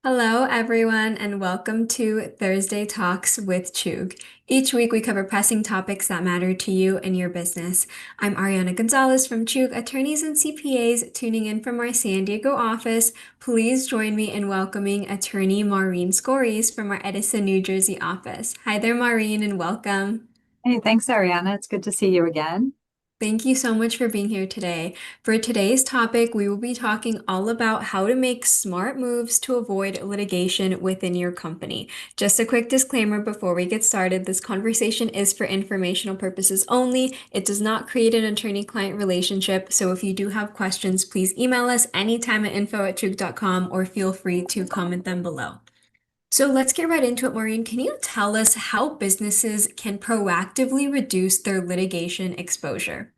Hello, everyone, and welcome to Thursday Talks with Chug. Each week, we cover pressing topics that matter to you and your business. I'm Arianna Gonzalez from Chug Attorneys and CPAs, tuning in from our San Diego office. Please join me in welcoming attorney Maureen Scorese from our Edison, New Jersey office. Hi there, Maureen, and welcome. Hey, thanks, Ariana. It's good to see you again. Thank you so much for being here today. For today's topic, we will be talking all about how to make smart moves to avoid litigation within your company. Just a quick disclaimer before we get started, this conversation is for informational purposes only. It does not create an attorney-client relationship, so if you do have questions, please email us anytime at info@trug.com or feel free to comment them below. So let's get right into it, Maureen. Can you tell us how businesses can proactively reduce their litigation exposure?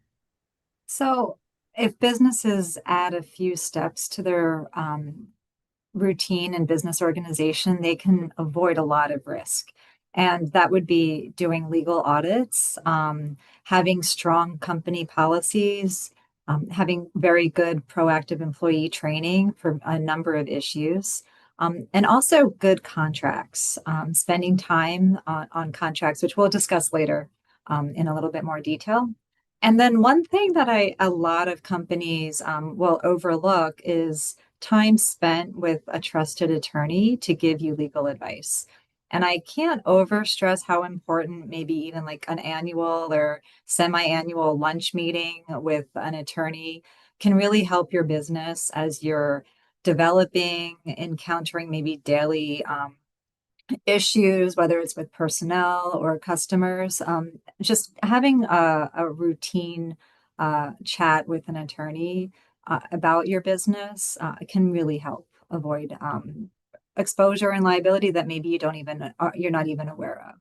So, if businesses add a few steps to their routine and business organization, they can avoid a lot of risk. And that would be doing legal audits, having strong company policies, having very good proactive employee training for a number of issues, and also good contracts, spending time on contracts, which we'll discuss later in a little bit more detail. And then one thing that a lot of companies will overlook is time spent with a trusted attorney to give you legal advice. And I can't overstress how important maybe even like an annual or semi-annual lunch meeting with an attorney can really help your business as you're developing, encountering maybe daily issues, whether it's with personnel or customers. Just having a routine chat with an attorney about your business can really help avoid exposure and liability that maybe you're not even aware of.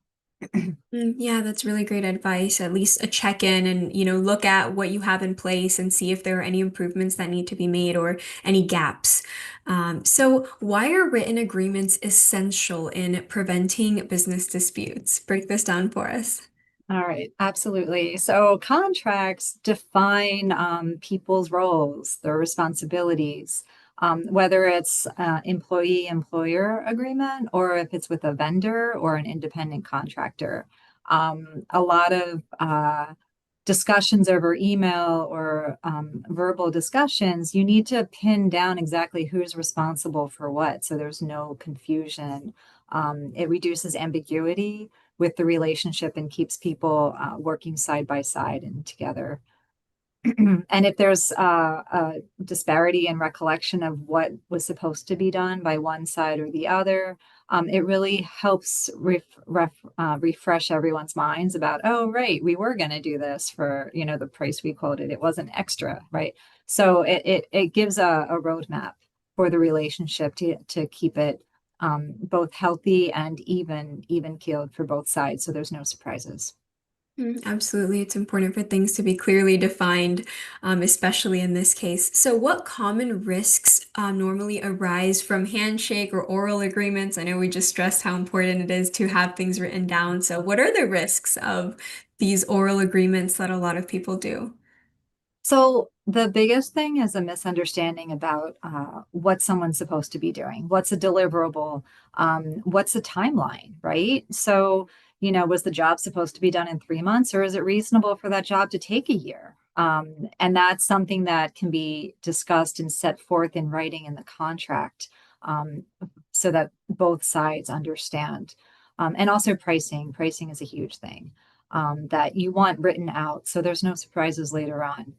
Yeah, that's really great advice. At least a check-in and, look at what you have in place and see if there are any improvements that need to be made or any gaps. So why are written agreements essential in preventing business disputes? Break this down for us. All right, absolutely. So contracts define people's roles, their responsibilities, whether it's employee-employer agreement or if it's with a vendor or an independent contractor. A lot of discussions over email or verbal discussions, you need to pin down exactly who's responsible for what, so there's no confusion. It reduces ambiguity with the relationship and keeps people working side by side and together. And if there's a disparity in recollection of what was supposed to be done by one side or the other, it really helps refresh everyone's minds about, oh, right, we were going to do this for, the price we quoted. It wasn't extra, right? So it gives a roadmap for the relationship to keep it both healthy and even keeled for both sides. So there's no surprises. Absolutely. It's important for things to be clearly defined, especially in this case. So, what common risks normally arise from handshake or oral agreements? I know we just stressed how important it is to have things written down. So, what are the risks of these oral agreements that a lot of people do? So the biggest thing is a misunderstanding about what someone's supposed to be doing. What's a deliverable? What's a timeline, right? So, was the job supposed to be done in 3 months, or is it reasonable for that job to take a year? And that's something that can be discussed and set forth in writing in the contract, so that both sides understand. And also pricing. Pricing is a huge thing that you want written out, so there's no surprises later on.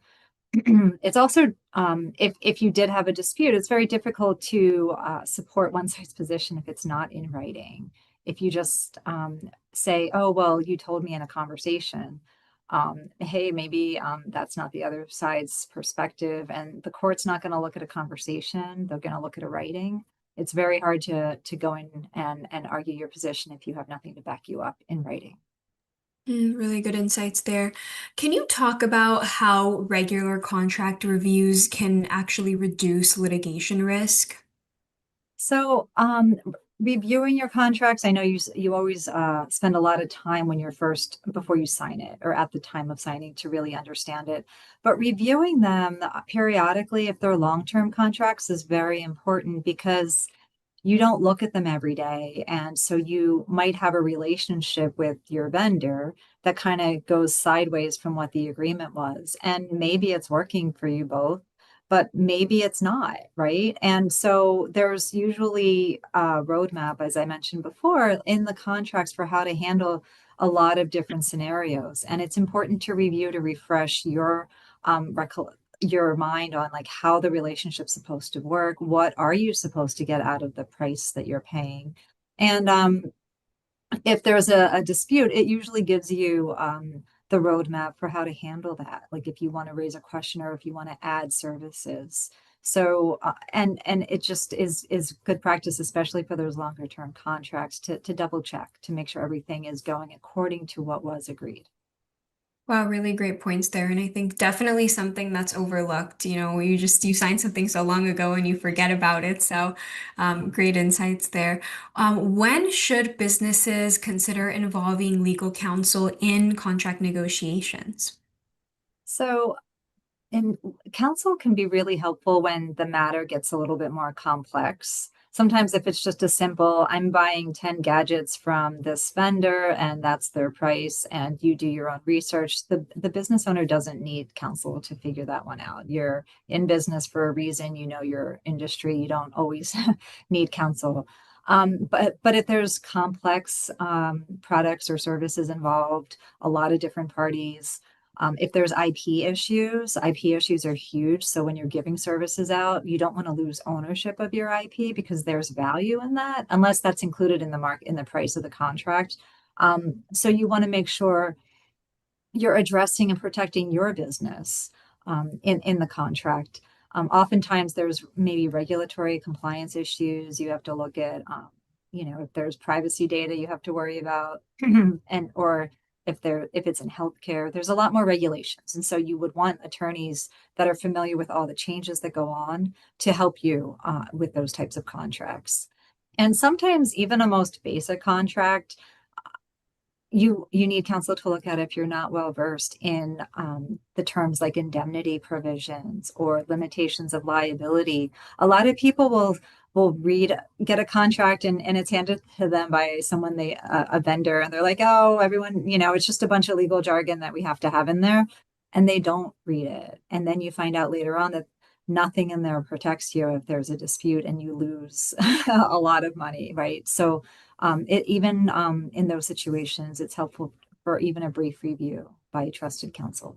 It's also if you did have a dispute, it's very difficult to support one side's position if it's not in writing. If you just say, "Oh, well, you told me in a conversation," hey, maybe that's not the other side's perspective, and the court's not going to look at a conversation; they're going to look at a writing. It's very hard to go in and argue your position if you have nothing to back you up in writing. Really good insights there. Can you talk about how regular contract reviews can actually reduce litigation risk? So, reviewing your contracts, I know you always spend a lot of time when you're first before you sign it or at the time of signing to really understand it. But reviewing them periodically, if they're long-term contracts, is very important because you don't look at them every day. And so you might have a relationship with your vendor that kind of goes sideways from what the agreement was. And maybe it's working for you both, but maybe it's not, right? And so there's usually a roadmap, as I mentioned before, in the contracts for how to handle a lot of different scenarios. And it's important to review to refresh um, your mind on like how the relationship's supposed to work. What are you supposed to get out of the price that you're paying? And if there's a dispute, it usually gives you the roadmap for how to handle that. Like if you want to raise a question or if you want to add services. So and it just is good practice, especially for those longer term contracts, to double check to make sure everything is going according to what was agreed. Wow, really great points there. And I think definitely something that's overlooked. You sign something so long ago and you forget about it. So, great insights there. When should businesses consider involving legal counsel in contract negotiations? So and counsel can be really helpful when the matter gets a little bit more complex. Sometimes, if it's just a simple, I'm buying 10 gadgets from this vendor and that's their price, and you do your own research, the business owner doesn't need counsel to figure that one out. You're in business for a reason, you know your industry, you don't always need counsel. But if there's complex products or services involved, a lot of different parties, if there's IP issues are huge. So when you're giving services out, you don't want to lose ownership of your IP because there's value in that, unless that's included in the price of the contract. So you want to make sure you're addressing and protecting your business in the contract. Oftentimes, there's maybe regulatory compliance issues. You have to look at, if there's privacy data you have to worry about, and or if it's in healthcare, there's a lot more regulations, and so you would want attorneys that are familiar with all the changes that go on to help you with those types of contracts. And sometimes even a most basic contract you need counsel to look at if you're not well versed in the terms like indemnity provisions or limitations of liability. A lot of people will get a contract and it's handed to them by someone a vendor, and they're like, oh, everyone, it's just a bunch of legal jargon that we have to have in there, and they don't read it. And then you find out later on that nothing in there protects you if there's a dispute and you lose a lot of money, right? So it even in those situations, it's helpful for even a brief review by a trusted counsel.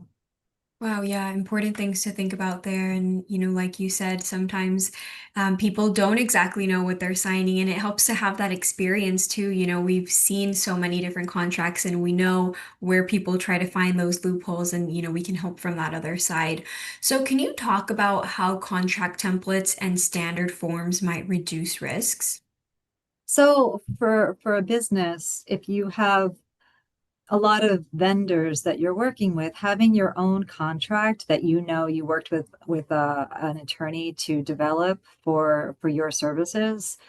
Wow, yeah, important things to think about there. And, like you said, sometimes people don't exactly know what they're signing, and it helps to have that experience too. We've seen so many different contracts and we know where people try to find those loopholes, and, we can help from that other side. So, can you talk about how contract templates and standard forms might reduce risks? So for a business, if you have a lot of vendors that you're working with, having your own contract that you worked with an attorney to develop for your services,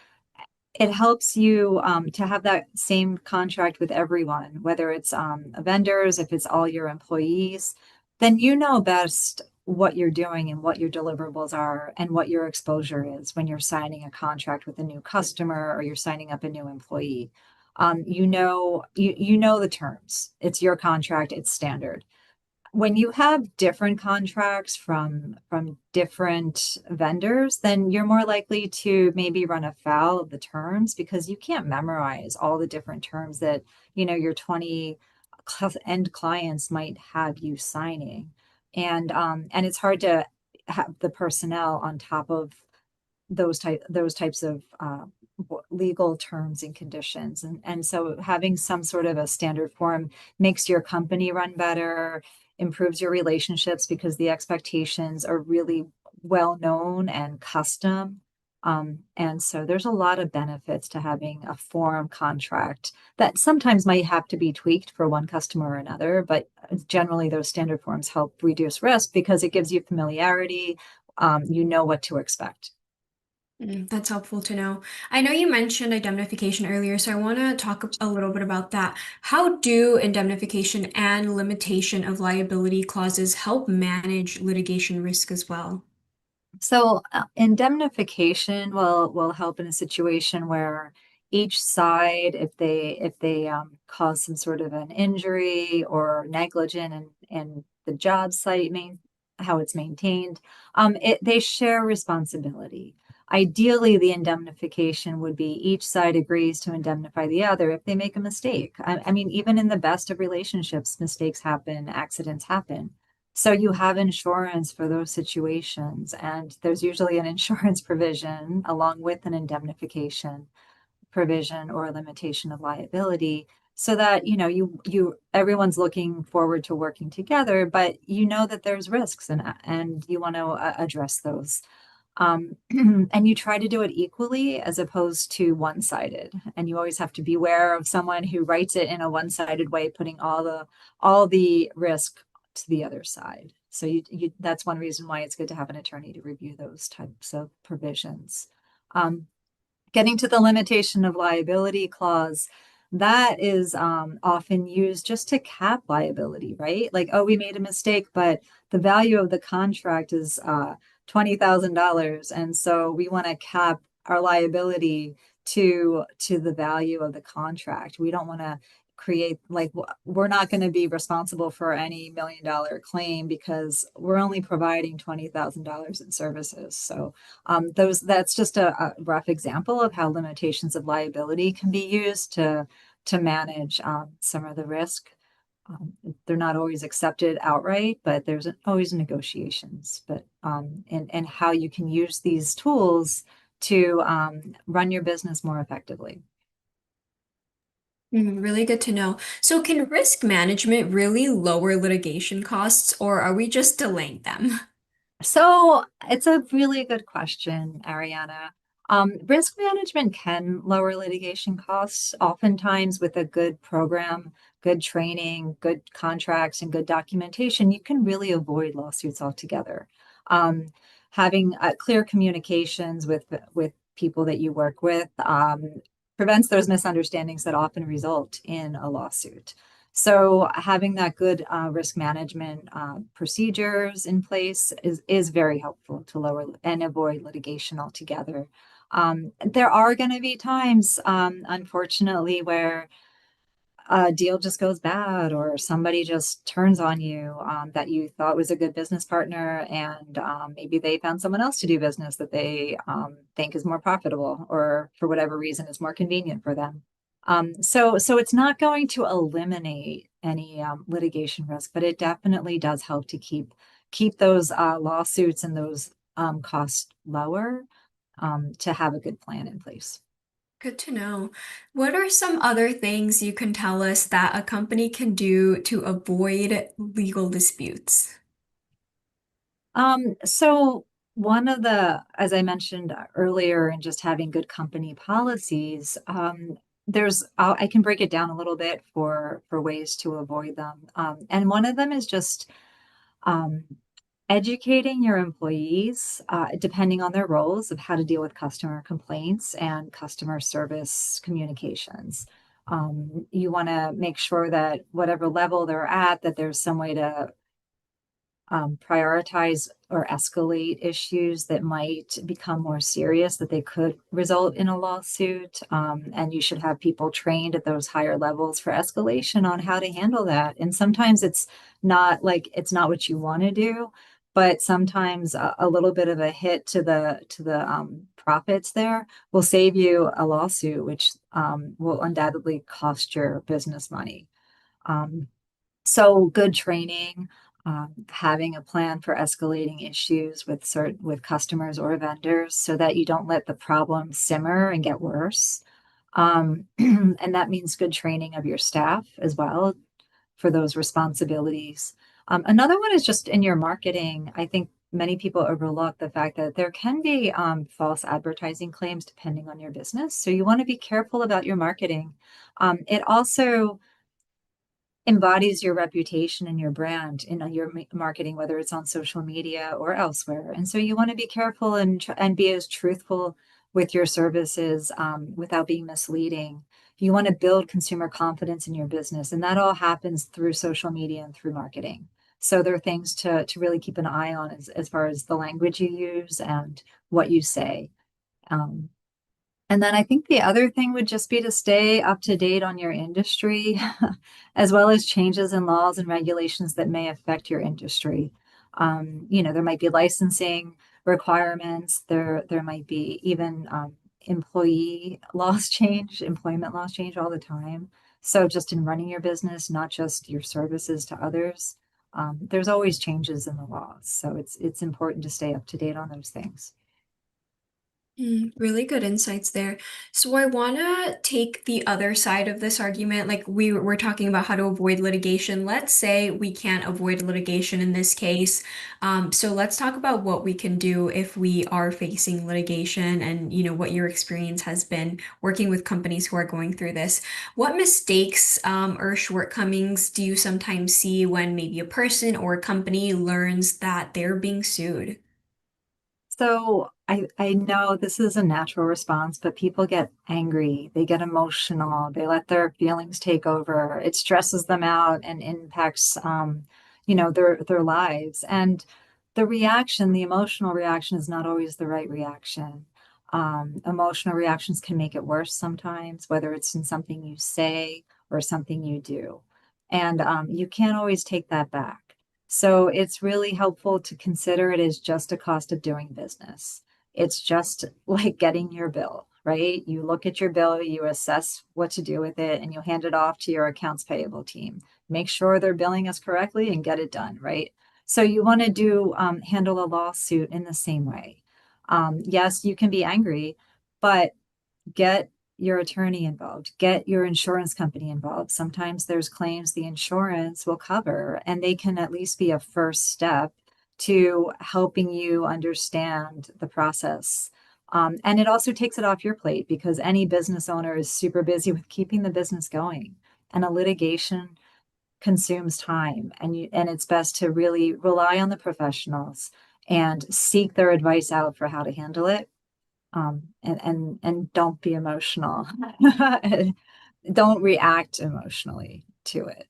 it helps you to have that same contract with everyone, whether it's vendors, if it's all your employees, then you know best what you're doing and what your deliverables are and what your exposure is when you're signing a contract with a new customer or you're signing up a new employee. You know the terms. It's your contract, it's standard. When you have different contracts from different vendors, then you're more likely to maybe run afoul of the terms because you can't memorize all the different terms that your 20 end clients might have you signing. And it's hard to have the personnel on top of those types of legal terms and conditions. And so having some sort of a standard form makes your company run better, improves your relationships because the expectations are really well known and custom. And so there's a lot of benefits to having a form contract that sometimes might have to be tweaked for one customer or another, but generally those standard forms help reduce risk because it gives you familiarity. You know what to expect. That's helpful to know. I know you mentioned indemnification earlier, so I want to talk a little bit about that. How do indemnification and limitation of liability clauses help manage litigation risk as well? So indemnification will help in a situation where each side, if they cause some sort of an injury or negligent in the job site how it's maintained, they share responsibility. Ideally, the indemnification would be each side agrees to indemnify the other if they make a mistake. I mean, even in the best of relationships, mistakes happen, accidents happen. So you have insurance for those situations, and there's usually an insurance provision along with an indemnification provision or a limitation of liability so that you everyone's looking forward to working together, but you know that there's risks and you want to address those. And you try to do it equally as opposed to one-sided. And you always have to beware of someone who writes it in a one-sided way, putting all the risk to the other side. So that's one reason why it's good to have an attorney to review those types of provisions. Um, Getting to the limitation of liability clause, that is often used just to cap liability, right? Like, oh, we made a mistake, but the value of the contract is $20,000, and so we want to cap our liability to the value of the contract. We don't want to create like we're not going to be responsible for any $1 million claim because we're only providing $20,000 in services. So that's just a rough example of how limitations of liability can be used to manage some of the risk. They're not always accepted outright, but there's always negotiations. But and how you can use these tools to run your business more effectively. Really good to know. So, can risk management really lower litigation costs, or are we just delaying them? So it's a really good question, Ariana. Risk management can lower litigation costs, oftentimes with a good program, good training, good contracts, and good documentation. You can really avoid lawsuits altogether. Um, Having clear communications with people that you work with prevents those misunderstandings that often result in a lawsuit. So having that good risk management procedures in place is very helpful to lower and avoid litigation altogether. There are going to be times, unfortunately, where a deal just goes bad or somebody just turns on you that you thought was a good business partner, and maybe they found someone else to do business that they think is more profitable or for whatever reason is more convenient for them. So it's not going to eliminate any litigation risk, but it definitely does help to keep those lawsuits and those costs lower, to have a good plan in place. Good to know. What are some other things you can tell us that a company can do to avoid legal disputes? So one of the, as I mentioned earlier, and just having good company policies, I can break it down a little bit for ways to avoid them. And one of them is just um, educating your employees, depending on their roles, of how to deal with customer complaints and customer service communications. You want to make sure that whatever level they're at, that there's some way to prioritize or escalate issues that might become more serious, that they could result in a lawsuit. And you should have people trained at those higher levels for escalation on how to handle that. And sometimes it's not what you want to do, but sometimes a little bit of a hit to the profits there will save you a lawsuit, which will undoubtedly cost your business money. Um, so good training, having a plan for escalating issues with customers or vendors so that you don't let the problem simmer and get worse. And that means good training of your staff as well for those responsibilities. Another one is just in your marketing. I think many people overlook the fact that there can be false advertising claims depending on your business. So you want to be careful about your marketing. It also embodies your reputation and your brand in your marketing, whether it's on social media or elsewhere. And so you want to be careful and be as truthful with your services without being misleading. You want to build consumer confidence in your business, and that all happens through social media and through marketing. So there are things to really keep an eye on as far as the language you use and what you say. Um, and then I think the other thing would just be to stay up to date on your industry, as well as changes in laws and regulations that may affect your industry. There might be licensing requirements. There might be even employment laws change all the time. So just in running your business, not just your services to others, there's always changes in the laws. So it's important to stay up to date on those things. Really good insights there. So I want to take the other side of this argument. Like we're talking about how to avoid litigation. Let's say we can't avoid litigation in this case. So let's talk about what we can do if we are facing litigation and, what your experience has been working with companies who are going through this. What mistakes, or shortcomings do you sometimes see when maybe a person or a company learns that they're being sued? So I know this is a natural response, but people get angry, they get emotional, they let their feelings take over. It stresses them out and impacts their lives. And the emotional reaction is not always the right reaction. Emotional reactions can make it worse sometimes, whether it's in something you say or something you do. And you can't always take that back. So it's really helpful to consider it as just a cost of doing business. It's just like getting your bill, right? You look at your bill, you assess what to do with it, and you hand it off to your accounts payable team. Make sure they're billing us correctly and get it done, right? So you want to handle a lawsuit in the same way. Yes, you can be angry, but get your attorney involved, get your insurance company involved. Sometimes there's claims the insurance will cover, and they can at least be a first step to helping you understand the process. And it also takes it off your plate because any business owner is super busy with keeping the business going. And a litigation consumes time, and it's best to really rely on the professionals and seek their advice out for how to handle it, and don't be emotional. Don't react emotionally to it.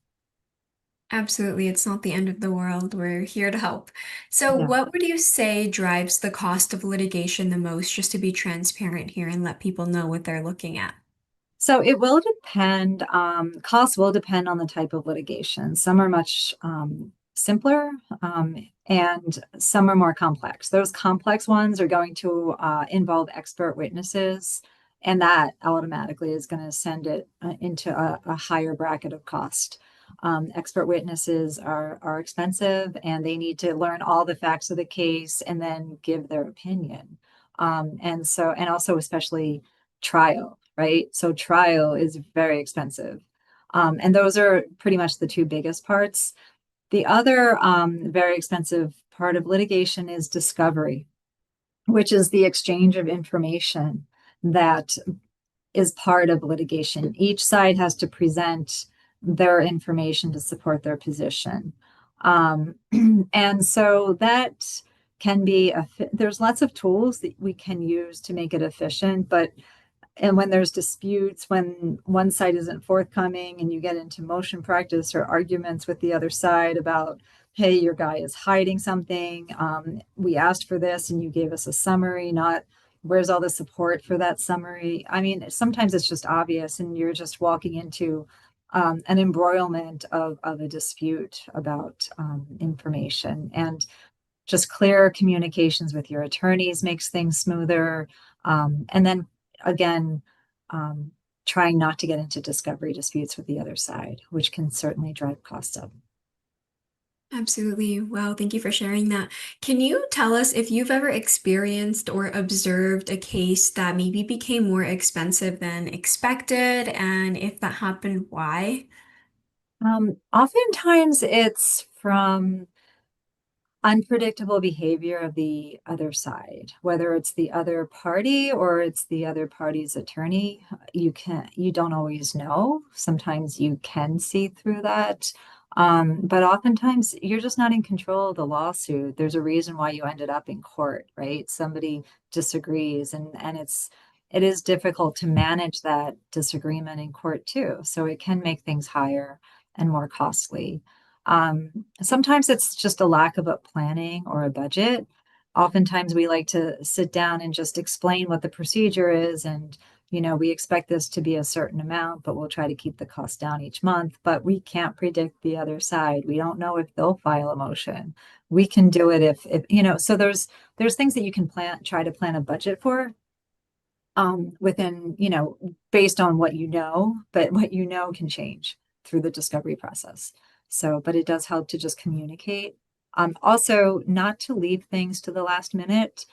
Absolutely, it's not the end of the world. We're here to help. So, Yeah. what would you say drives the cost of litigation the most, just to be transparent here and let people know what they're looking at? So it will depend, costs will depend on the type of litigation. Some are much simpler, and some are more complex. Those complex ones are going to involve expert witnesses, and that automatically is going to send it into a higher bracket of cost. Expert witnesses are expensive, and they need to learn all the facts of the case and then give their opinion. And also especially trial, right? So trial is very expensive. And those are pretty much the two biggest parts. The other very expensive part of litigation is discovery, which is the exchange of information that is part of litigation. Each side has to present their information to support their position. Um, and so that can be, there's lots of tools that we can use to make it efficient, but and when there's disputes, when one side isn't forthcoming and you get into motion practice or arguments with the other side about, hey, your guy is hiding something. We asked for this and you gave us a summary, not where's all the support for that summary. I mean, sometimes it's just obvious and you're just walking into an embroilment of a dispute about information. And just clear communications with your attorneys makes things smoother. And then again, um, trying not to get into discovery disputes with the other side, which can certainly drive costs up. Absolutely. Wow, thank you for sharing that. Can you tell us if you've ever experienced or observed a case that maybe became more expensive than expected, and if that happened, why? Oftentimes it's from unpredictable behavior of the other side, whether it's the other party or it's the other party's attorney. You don't always know. Sometimes you can see through that. But oftentimes you're just not in control of the lawsuit. There's a reason why you ended up in court, right? Somebody disagrees, and it is difficult to manage that disagreement in court too. So it can make things higher and more costly. Sometimes it's just a lack of a planning or a budget. Oftentimes we like to sit down and just explain what the procedure is and we expect this to be a certain amount, but we'll try to keep the cost down each month. But we can't predict the other side. We don't know if they'll file a motion. We can do it if so there's things that you can try to plan a budget for within, based on what but what can change through the discovery process. So, but it does help to just communicate. Also, not to leave things to the last minute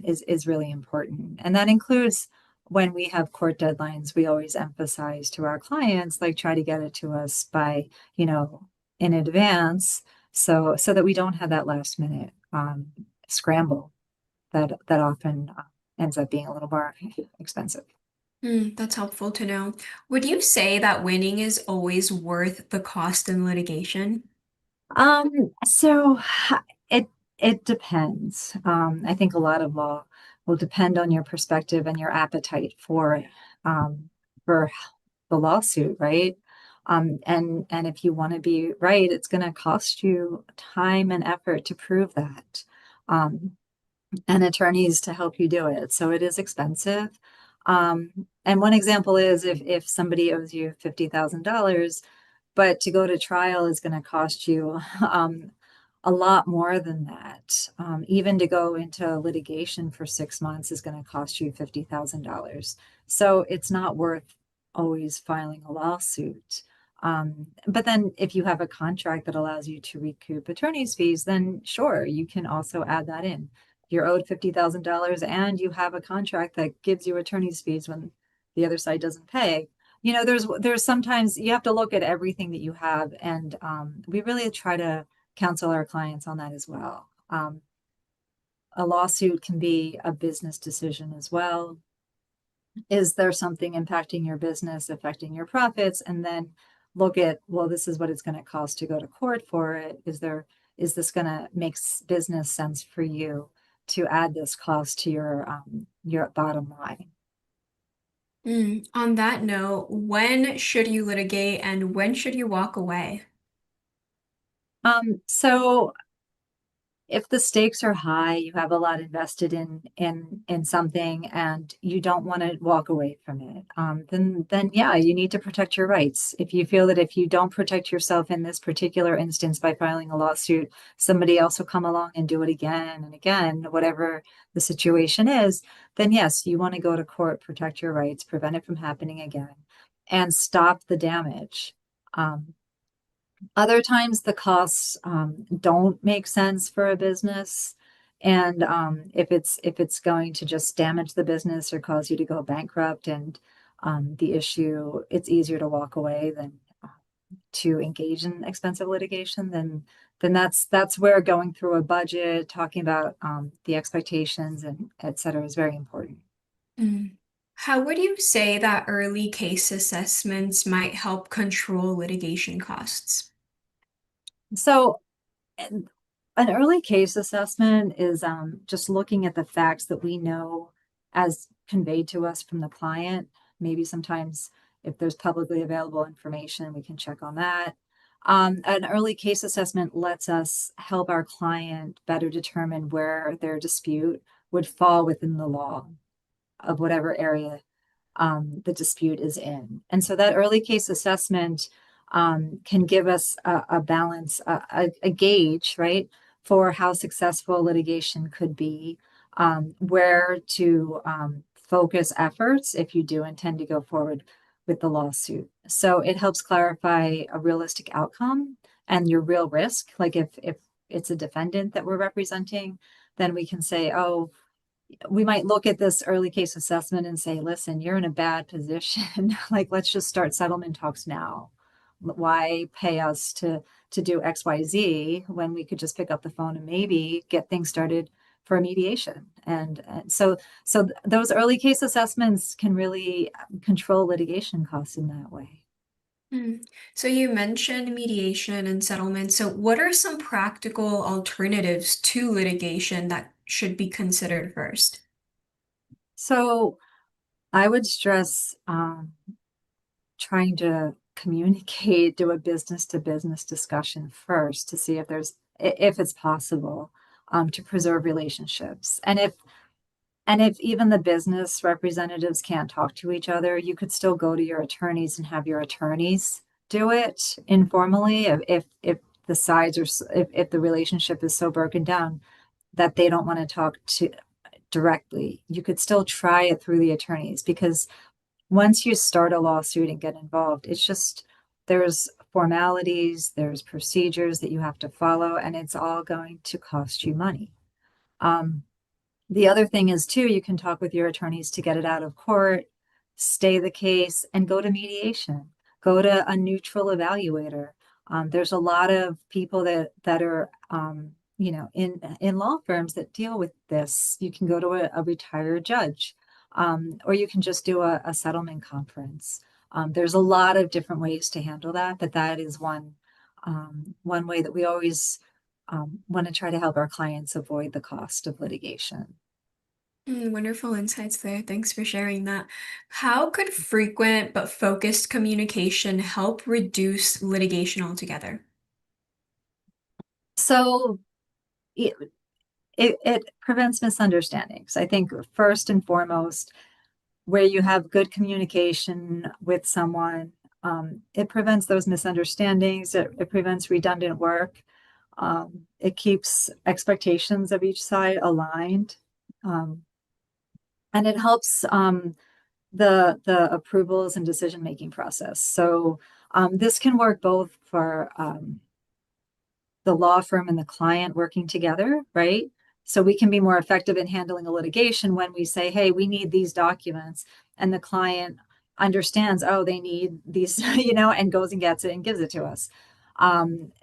is really important. And that includes when we have court deadlines, we always emphasize to our clients, like try to get it to us by, in advance, so that we don't have that last minute scramble that often ends up being a little more expensive. That's helpful to know. Would you say that winning is always worth the cost in litigation? So it it depends. I think a lot of law will depend on your perspective and your appetite for the lawsuit, right? And if you want to be right, it's going to cost you time and effort to prove that. Um, and attorneys to help you do it. So it is expensive. And one example is if somebody owes you $50,000, but to go to trial is going to cost you a lot more than that. Even to go into litigation for 6 months is going to cost you $50,000. So it's not worth always filing a lawsuit. But then if you have a contract that allows you to recoup attorney's fees, then sure, you can also add that in. You're owed $50,000 and you have a contract that gives you attorney's fees when the other side doesn't pay. There's sometimes you have to look at everything that you have, and we really try to counsel our clients on that as well. A lawsuit can be a business decision as well. Is there something impacting your business, affecting your profits? And then look at, well, this is what it's going to cost to go to court for it. Is this going to make business sense for you to add this cost to your bottom line? On that note, when should you litigate and when should you walk away? So if the stakes are high, you have a lot invested in something, and you don't want to walk away from it, then yeah, you need to protect your rights. If you feel that if you don't protect yourself in this particular instance by filing a lawsuit, somebody else will come along and do it again and again, whatever the situation is, then yes, you want to go to court, protect your rights, prevent it from happening again, and stop the damage. Other times the costs don't make sense for a business. And if it's going to just damage the business or cause you to go bankrupt and the issue, it's easier to walk away than to engage in expensive litigation, then that's where going through a budget, talking about the expectations and et cetera is very important. Mm. How would you say that early case assessments might help control litigation costs? So an early case assessment is just looking at the facts that we know as conveyed to us from the client. Maybe sometimes if there's publicly available information, we can check on that. An early case assessment lets us help our client better determine where their dispute would fall within the law of whatever area the dispute is in. And so that early case assessment can give us a balance, a gauge, right, for how successful litigation could be, where to focus efforts if you do intend to go forward with the lawsuit. So it helps clarify a realistic outcome and your real risk. Like if it's a defendant that we're representing, then we can say, oh, we might look at this early case assessment and say, listen, you're in a bad position. Like, let's just start settlement talks now. Why pay us to do XYZ when we could just pick up the phone and maybe get things started for a mediation? And so those early case assessments can really control litigation costs in that way. Mm. So you mentioned mediation and settlement. So what are some practical alternatives to litigation that should be considered first? So I would stress trying to communicate, do a business to business discussion first to see if it's possible to preserve relationships. And if even the business representatives can't talk to each other, you could still go to your attorneys and have your attorneys do it informally. If the sides if the relationship is so broken down that they don't want to talk to directly, you could still try it through the attorneys, because once you start a lawsuit and get involved, it's just there's formalities, there's procedures that you have to follow, and it's all going to cost you money. Um, the other thing is too, you can talk with your attorneys to get it out of court, stay the case, and go to mediation. Go to a neutral evaluator. There's a lot of people that are in law firms that deal with this. You can go to a retired judge, or you can just do a settlement conference. There's a lot of different ways to handle that, but that is one way that we always want to try to help our clients avoid the cost of litigation. Wonderful insights there. Thanks for sharing that. How could frequent but focused communication help reduce litigation altogether? So it, it prevents misunderstandings. I think first and foremost, where you have good communication with someone, it prevents those misunderstandings. It prevents redundant work. It keeps expectations of each side aligned. Um, and it helps the approvals and decision making process. So this can work both for the law firm and the client working together, right? So we can be more effective in handling a litigation when we say, hey, we need these documents, and the client understands, oh, they need these, and goes and gets it and gives it to us.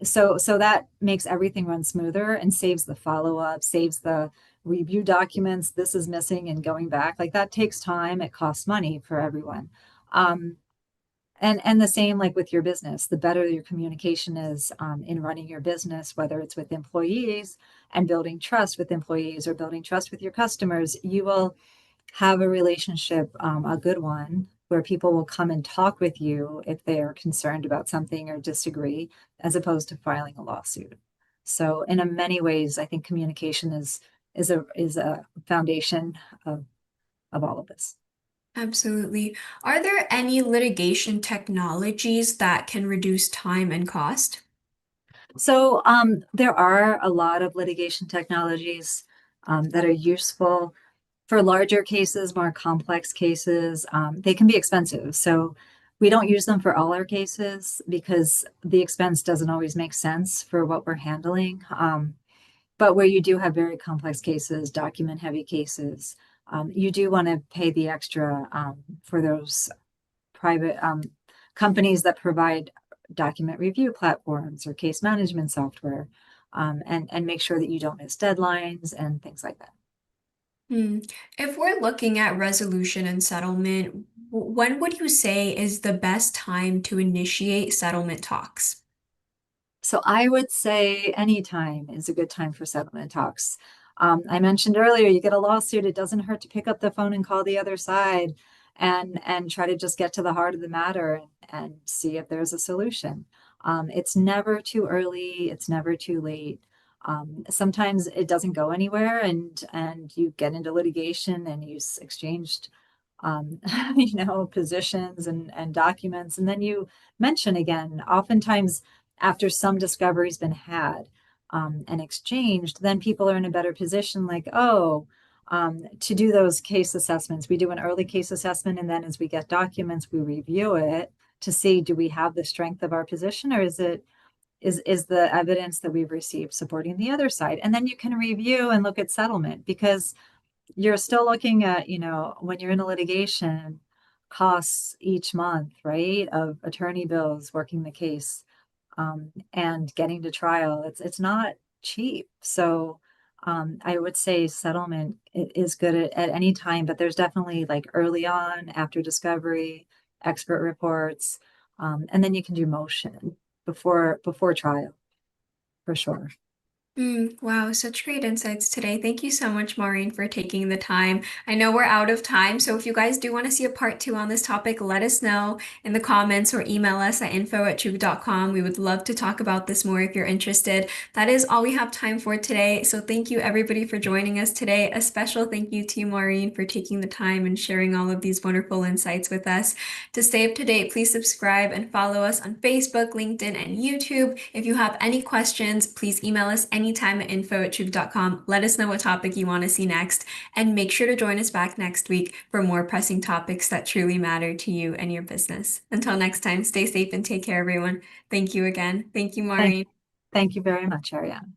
So that makes everything run smoother and saves the follow-up, saves the review documents. This is missing and going back. Like that takes time. It costs money for everyone. Um, and the same like with your business, the better your communication is in running your business, whether it's with employees and building trust with employees or building trust with your customers, you will have a relationship, a good one, where people will come and talk with you if they are concerned about something or disagree, as opposed to filing a lawsuit. So in a many ways, I think communication is a foundation of all of this. Absolutely. Are there any litigation technologies that can reduce time and cost? So there are a lot of litigation technologies that are useful for larger cases, more complex cases. They can be expensive. So we don't use them for all our cases because the expense doesn't always make sense for what we're handling. But where you do have very complex cases, document heavy cases, you do want to pay the extra for those private companies that provide document review platforms or case management software, and make sure that you don't miss deadlines and things like that. Hmm. If we're looking at resolution and settlement, when would you say is the best time to initiate settlement talks? So I would say anytime is a good time for settlement talks. I mentioned earlier, you get a lawsuit, it doesn't hurt to pick up the phone and call the other side and try to just get to the heart of the matter and see if there's a solution. It's never too early, it's never too late. Sometimes it doesn't go anywhere and you get into litigation and you exchanged um, positions and documents, and then you mention again. Oftentimes, after some discovery's been had and exchanged, then people are in a better position, like, oh, to do those case assessments. We do an early case assessment, and then as we get documents, we review it to see, do we have the strength of our position, or is the evidence that we've received supporting the other side? And then you can review and look at settlement, because you're still looking at, when you're in a litigation, costs each month, right, of attorney bills, working the case, and getting to trial. It's not cheap. So I would say settlement is good at any time, but there's definitely like early on, after discovery, expert reports, and then you can do motion before trial for sure. Wow, such great insights today. Thank you so much, Maureen, for taking the time. I know we're out of time, so if you guys do want to see a part two on this topic, let us know in the comments or email us at info@truth.com. We would love to talk about this more if you're interested. That is all we have time for today. So thank you everybody for joining us today. A special thank you to you, Maureen, for taking the time and sharing all of these wonderful insights with us. To stay up to date, please subscribe and follow us on Facebook, LinkedIn, and YouTube. If you have any questions, please email us anytime at info@truth.com. Let us know what topic you want to see next, and make sure to join us back next week for more pressing topics that truly matter to you and your business. Until next time, stay safe and take care, everyone. Thank you again. Thank you, Thank, Maureen. thank you very much, Arianna.